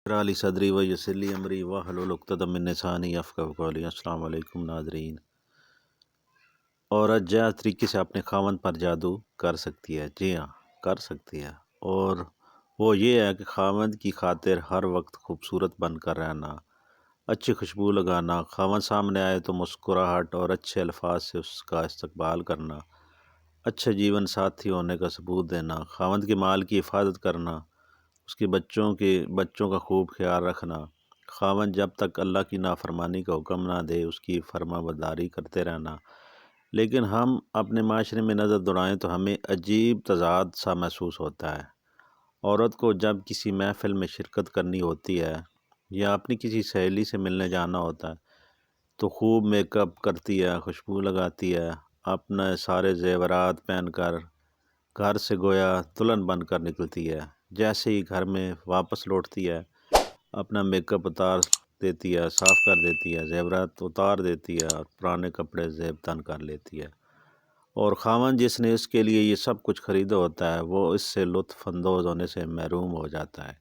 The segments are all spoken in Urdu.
علی صدری و یسر امری واحلل عقدۃ من لسانی یفقہوا قولی۔ السلام علیکم ناظرین۔ عورت جائز طریقے سے اپنے خاوند پر جادو کر سکتی ہے، جی ہاں کر سکتی ہے، اور وہ یہ ہے کہ خاوند کی خاطر ہر وقت خوبصورت بن کر رہنا، اچھی خوشبو لگانا، خاوند سامنے آئے تو مسکراہٹ اور اچھے الفاظ سے اس کا استقبال کرنا، اچھے جیون ساتھی ہونے کا ثبوت دینا، خاوند کے مال کی حفاظت کرنا، اس کے بچوں کا خوب خیال رکھنا، خاوند جب تک اللہ کی نافرمانی کا حکم نہ دے اس کی فرما برداری کرتے رہنا۔ لیکن ہم اپنے معاشرے میں نظر دوڑائیں تو ہمیں عجیب تضاد سا محسوس ہوتا ہے۔ عورت کو جب کسی محفل میں شرکت کرنی ہوتی ہے یا اپنی کسی سہیلی سے ملنے جانا ہوتا ہے تو خوب میک اپ کرتی ہے، خوشبو لگاتی ہے، اپنے سارے زیورات پہن کر گھر سے گویا دلہن بن کر نکلتی ہے۔ جیسے ہی گھر میں واپس لوٹتی ہے اپنا میک اپ اتار دیتی ہے، صاف کر دیتی ہے، زیورات اتار دیتی ہے اور پرانے کپڑے زیب تن کر لیتی ہے، اور خاوند جس نے اس کے لیے یہ سب کچھ خریدا ہوتا ہے وہ اس سے لطف اندوز ہونے سے محروم ہو جاتا ہے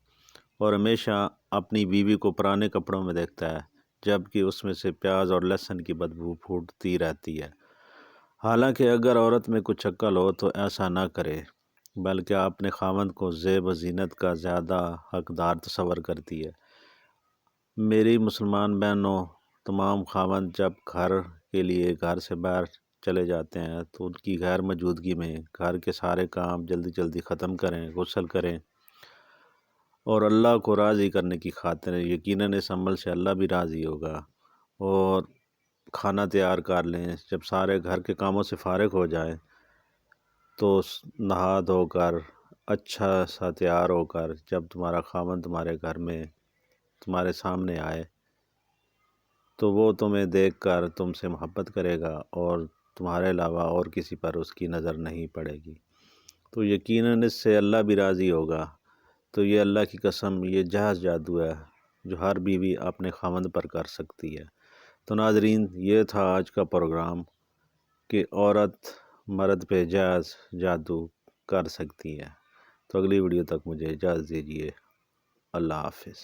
اور ہمیشہ اپنی بیوی کو پرانے کپڑوں میں دیکھتا ہے، جبکہ اس میں سے پیاز اور لہسن کی بدبو پھوٹتی رہتی ہے۔ حالانکہ اگر عورت میں کچھ عقل ہو تو ایسا نہ کرے، بلکہ اپنے خاوند کو زیب و زینت کا زیادہ حقدار تصور کرتی ہے۔ میری مسلمان بہنوں، تمام خاوند جب گھر سے باہر چلے جاتے ہیں تو ان کی غیر موجودگی میں گھر کے سارے کام جلدی جلدی ختم کریں، غسل کریں اور اللہ کو راضی کرنے کی خاطر یقیناً اس عمل سے اللہ بھی راضی ہوگا، اور کھانا تیار کر لیں۔ جب سارے گھر کے کاموں سے فارغ ہو جائیں تو نہا دھو کر اچھا سا تیار ہو کر جب تمہارا خاوند تمہارے گھر میں تمہارے سامنے آئے تو وہ تمہیں دیکھ کر تم سے محبت کرے گا اور تمہارے علاوہ اور کسی پر اس کی نظر نہیں پڑے گی، تو یقیناً اس سے اللہ بھی راضی ہوگا۔ تو یہ اللہ کی قسم، یہ جائز جادو ہے جو ہر بیوی اپنے خاوند پر کر سکتی ہے۔ تو ناظرین، یہ تھا آج کا پروگرام کہ عورت مرد پہ جائز جادو کر سکتی ہے۔ تو اگلی ویڈیو تک مجھے اجازت دیجیے۔ اللہ حافظ۔